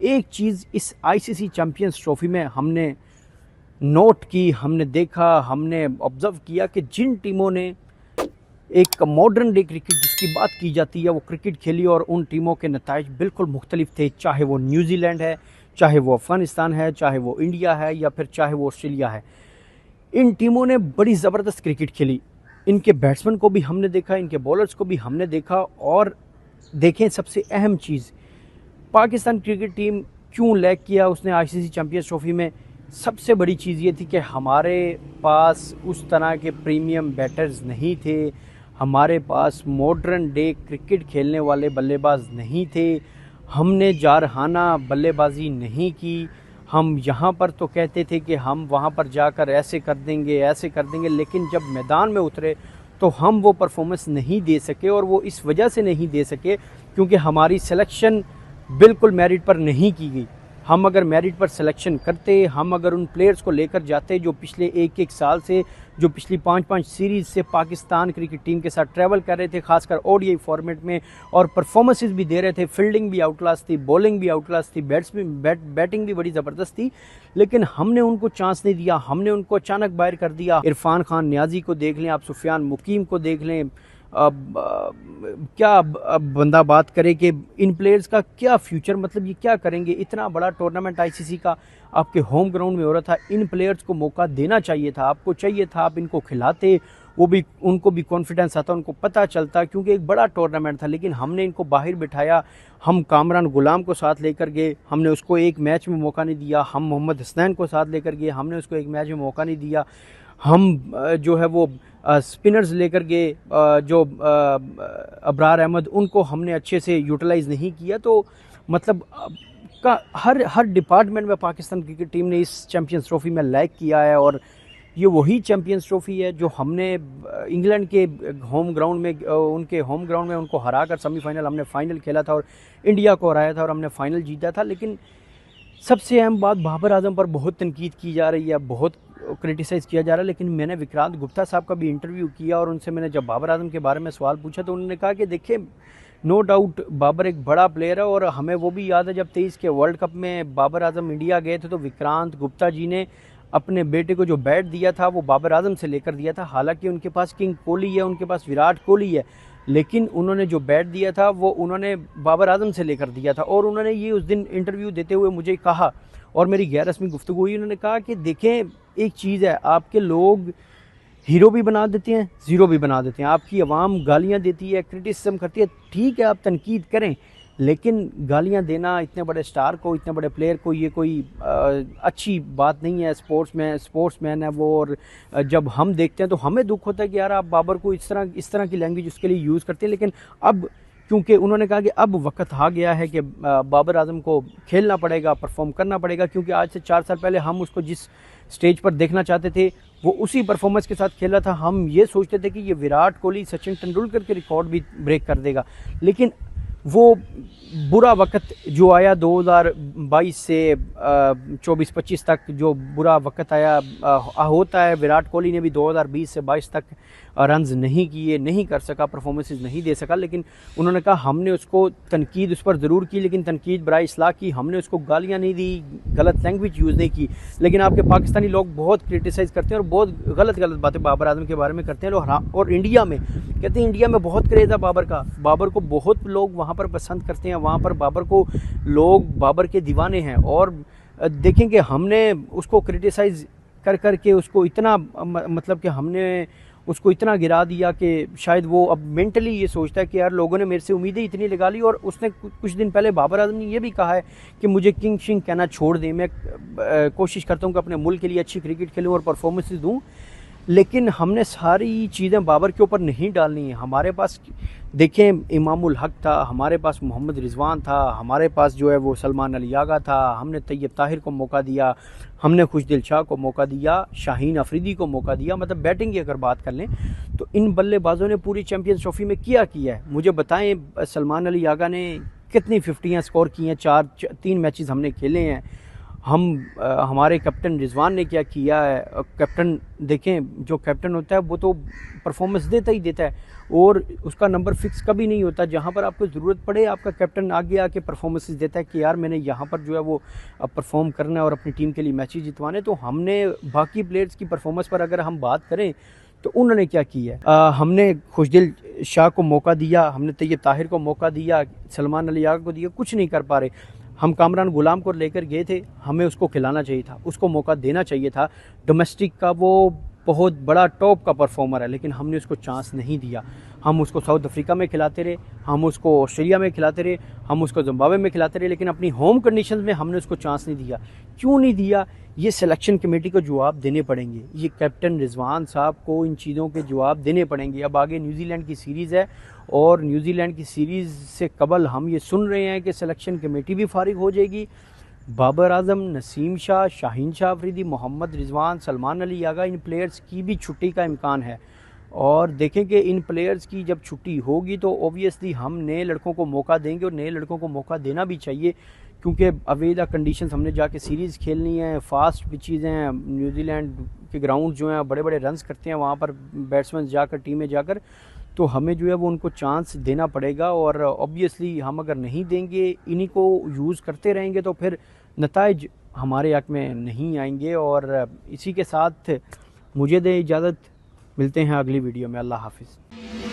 एक चीज़ इस ICC champions trophy में हमने नोट की, हमने देखा, हमने ऑब्ज़र्व किया कि जिन टीमों ने एक मॉडर्न डे क्रिकेट जिसकी बात की जाती है वो क्रिकेट खेली और उन टीमों के नताइज बिल्कुल मुख्तलिफ थे। चाहे वो न्यूजीलैंड है, चाहे वो अफ़गानिस्तान है, चाहे वो इंडिया है या फिर चाहे वो ऑस्ट्रेलिया है। इन टीमों ने बड़ी ज़बरदस्त क्रिकेट खेली। इनके बैट्समैन को भी हमने देखा, इनके बॉलर्स को भी हमने देखा। और देखें, सबसे अहम चीज़, पाकिस्तान क्रिकेट टीम क्यों लैग किया उसने आईसीसी चैंपियंस ट्रॉफी में, सबसे बड़ी चीज़ ये थी कि हमारे पास उस तरह के प्रीमियम बैटर्स नहीं थे, हमारे पास मॉडर्न डे क्रिकेट खेलने वाले बल्लेबाज नहीं थे, हमने जारहाना बल्लेबाजी नहीं की। हम यहाँ पर तो कहते थे कि हम वहाँ पर जाकर ऐसे कर देंगे, ऐसे कर देंगे, लेकिन जब मैदान में उतरे तो हम वो परफॉर्मेंस नहीं दे सके। और वो इस वजह से नहीं दे सके क्योंकि हमारी सिलेक्शन बिल्कुल मेरिट पर नहीं की गई। हम अगर मेरिट पर सिलेक्शन करते, हम अगर उन प्लेयर्स को लेकर जाते जो पिछले एक साल से, जो पिछली 5 सीरीज़ से पाकिस्तान क्रिकेट टीम के साथ ट्रैवल कर रहे थे, खासकर ओडीआई फॉर्मेट में, और परफॉर्मेंसेस भी दे रहे थे, फील्डिंग भी आउट क्लास थी, बॉलिंग भी आउट क्लास थी, बैटिंग भी बड़ी ज़बरदस्त थी, लेकिन हमने उनको चांस नहीं दिया। हमने उनको अचानक बाहर कर दिया। इरफान खान नियाजी को देख लें, आप सुफियान मुकीम को देख लें। अब क्या अब बंदा बात करे कि इन प्लेयर्स का क्या फ्यूचर, मतलब ये क्या करेंगे। इतना बड़ा टूर्नामेंट आईसीसी का आपके होम ग्राउंड में हो रहा था, इन प्लेयर्स को मौका देना चाहिए था, आपको चाहिए था आप इनको खिलाते, वो भी, उनको भी कॉन्फिडेंस आता, उनको पता चलता, क्योंकि एक बड़ा टूर्नामेंट था। लेकिन हमने इनको बाहर बिठाया। हम कामरान गुलाम को साथ लेकर गए, हमने उसको एक मैच में मौका नहीं दिया। हम मोहम्मद हसनैन को साथ लेकर गए, हमने उसको एक मैच में मौका नहीं दिया। हम जो है वो स्पिनर्स लेकर गए, जो अबरार अहमद, उनको हमने अच्छे से यूटिलाइज़ नहीं किया। तो मतलब का हर डिपार्टमेंट में पाकिस्तान क्रिकेट टीम ने इस चैंपियंस ट्रॉफी में लैग किया है। और ये वही चैंपियंस ट्रॉफी है जो हमने इंग्लैंड के होम ग्राउंड में, उनके होम ग्राउंड में उनको हराकर सेमीफाइनल, हमने फाइनल खेला था और इंडिया को हराया था और हमने फाइनल जीता था। लेकिन सबसे अहम बात, बाबर आजम पर बहुत तनकीद की जा रही है, बहुत क्रिटिसाइज़ किया जा रहा है। लेकिन मैंने विक्रांत गुप्ता साहब का भी इंटरव्यू किया और उनसे मैंने जब बाबर आजम के बारे में सवाल पूछा तो उन्होंने कहा कि देखिए, नो डाउट बाबर एक बड़ा प्लेयर है। और हमें वो भी याद है जब 23 के वर्ल्ड कप में बाबर आजम इंडिया गए थे तो विक्रांत गुप्ता जी ने अपने बेटे को जो बैट दिया था वो बाबर आजम से लेकर दिया था। हालांकि उनके पास किंग कोहली है, उनके पास विराट कोहली है, लेकिन उन्होंने जो बैट दिया था वो उन्होंने बाबर आजम से लेकर दिया था। और उन्होंने ये उस दिन इंटरव्यू देते हुए मुझे कहा, और मेरी गैर रस्मी गुफ्तगू हुई, उन्होंने कहा कि देखें, एक चीज़ है, आपके लोग हीरो भी बना देते हैं, ज़ीरो भी बना देते हैं। आपकी आवाम गालियां देती है, क्रिटिसिज्म करती है, ठीक है आप तनकीद करें, लेकिन गालियां देना इतने बड़े स्टार को, इतने बड़े प्लेयर को, ये कोई अच्छी बात नहीं है। स्पोर्ट्समैन है वो। और जब हम देखते हैं तो हमें दुख होता है कि यार आप बाबर को इस तरह की लैंग्वेज उसके लिए यूज़ करते हैं। लेकिन अब क्योंकि उन्होंने कहा कि अब वक्त आ गया है कि बाबर आजम को खेलना पड़ेगा, परफॉर्म करना पड़ेगा, क्योंकि आज से 4 साल पहले हम उसको जिस स्टेज पर देखना चाहते थे वो उसी परफॉर्मेंस के साथ खेला था। हम ये सोचते थे कि ये विराट कोहली, सचिन तेंदुलकर के रिकॉर्ड भी ब्रेक कर देगा। लेकिन वो बुरा वक्त जो आया 2022 से 24-25 तक, जो बुरा वक्त आया, होता है, विराट कोहली ने भी 2020 से 22 तक रन्स नहीं किए, नहीं कर सका, परफॉर्मेंसेस नहीं दे सका। लेकिन उन्होंने कहा हमने उसको तनकीद उस पर ज़रूर की, लेकिन तनकीद बराए इस्लाह की, हमने उसको गालियाँ नहीं दी, गलत लैंग्वेज यूज़ नहीं की। लेकिन आपके पाकिस्तानी लोग बहुत क्रिटिसाइज़ करते हैं और बहुत गलत बातें बाबर आजम के बारे में करते हैं लोग। और इंडिया में कहते हैं इंडिया में बहुत क्रेज़ है बाबर का, बाबर को बहुत लोग वहाँ पर पसंद करते हैं, वहाँ पर बाबर को लोग, बाबर के दीवाने हैं। और देखेंगे हमने उसको क्रिटिसाइज़ कर के उसको इतना, मतलब कि हमने उसको इतना गिरा दिया कि शायद वो अब मेंटली ये सोचता है कि यार लोगों ने मेरे से उम्मीदें इतनी लगा ली। और उसने कुछ दिन पहले बाबर आजम ने ये भी कहा है कि मुझे किंग शिंग कहना छोड़ दें, मैं कोशिश करता हूँ कि अपने मुल्क के लिए अच्छी क्रिकेट खेलूँ और परफॉर्मेंस दूँ। लेकिन हमने सारी चीज़ें बाबर के ऊपर नहीं डालनी है। हमारे पास देखें इमामुल हक था, हमारे पास मोहम्मद रिजवान था, हमारे पास जो है वो सलमान अली आगा था, हमने तैयब ताहिर को मौका दिया, हमने खुशदिल शाह को मौका दिया, शाहीन अफरीदी को मौका दिया। मतलब बैटिंग की अगर बात कर लें तो इन बल्लेबाजों ने पूरी चैंपियंस ट्रॉफी में किया है। मुझे बताएं सलमान अली आगा ने कितनी 50 स्कोर की हैं, 3 मैचेस हमने खेले हैं। हमारे कैप्टन रिजवान ने क्या किया है। कैप्टन देखें, जो कैप्टन होता है वो तो परफॉर्मेंस देता ही देता है। और उसका नंबर फिक्स कभी नहीं होता। जहाँ पर आपको ज़रूरत पड़े आपका कैप्टन आगे आके परफॉर्मेंसेस देता है कि यार मैंने यहाँ पर जो है वो परफॉर्म करना है और अपनी टीम के लिए मैचेस जितवाने। तो हमने बाकी प्लेयर्स की परफॉर्मेंस पर अगर हम बात करें तो उन्होंने क्या किया है, हमने खुशदिल शाह को मौका दिया, हमने तैयब ताहिर को मौका दिया, सलमान अली आगा को दिया, कुछ नहीं कर पा रहे। हम कामरान गुलाम को लेकर गए थे, हमें उसको खिलाना चाहिए था, उसको मौका देना चाहिए था। डोमेस्टिक का वो बहुत बड़ा टॉप का परफॉर्मर है, लेकिन हमने उसको चांस नहीं दिया। हम उसको साउथ अफ्रीका में खिलाते रहे, हम उसको ऑस्ट्रेलिया में खिलाते रहे, हम उसको जिम्बाब्वे में खिलाते रहे, लेकिन अपनी होम कंडीशंस में हमने उसको चांस नहीं दिया। क्यों नहीं दिया? ये सिलेक्शन कमेटी को जवाब देने पड़ेंगे, ये कैप्टन रिजवान साहब को इन चीज़ों के जवाब देने पड़ेंगे। अब आगे न्यूजीलैंड की सीरीज़ है और न्यूजीलैंड की सीरीज़ से कबल हम ये सुन रहे हैं कि सिलेक्शन कमेटी भी फारिग हो जाएगी। बाबर आजम, नसीम शाह, शाहीन शाह अफरीदी, मोहम्मद रिजवान, सलमान अली आगा, इन प्लेयर्स की भी छुट्टी का इम्कान है। और देखें कि इन प्लेयर्स की जब छुट्टी होगी तो ओबियसली हम नए लड़कों को मौका देंगे, और नए लड़कों को मौका देना भी चाहिए, क्योंकि अवेदा कंडीशंस हमने जाके सीरीज़ खेलनी है, फास्ट पिचेज़ हैं, न्यूजीलैंड के ग्राउंड जो हैं बड़े बड़े रन्स करते हैं वहाँ पर बैट्समैन जाकर, टीमें जाकर, तो हमें जो है वो उनको चांस देना पड़ेगा। और ऑब्वियसली हम अगर नहीं देंगे, इन्हीं को यूज़ करते रहेंगे, तो फिर नताइज हमारे हक़ में नहीं आएंगे। और इसी के साथ मुझे दें इजाज़त, मिलते हैं अगली वीडियो में। अल्लाह हाफिज़।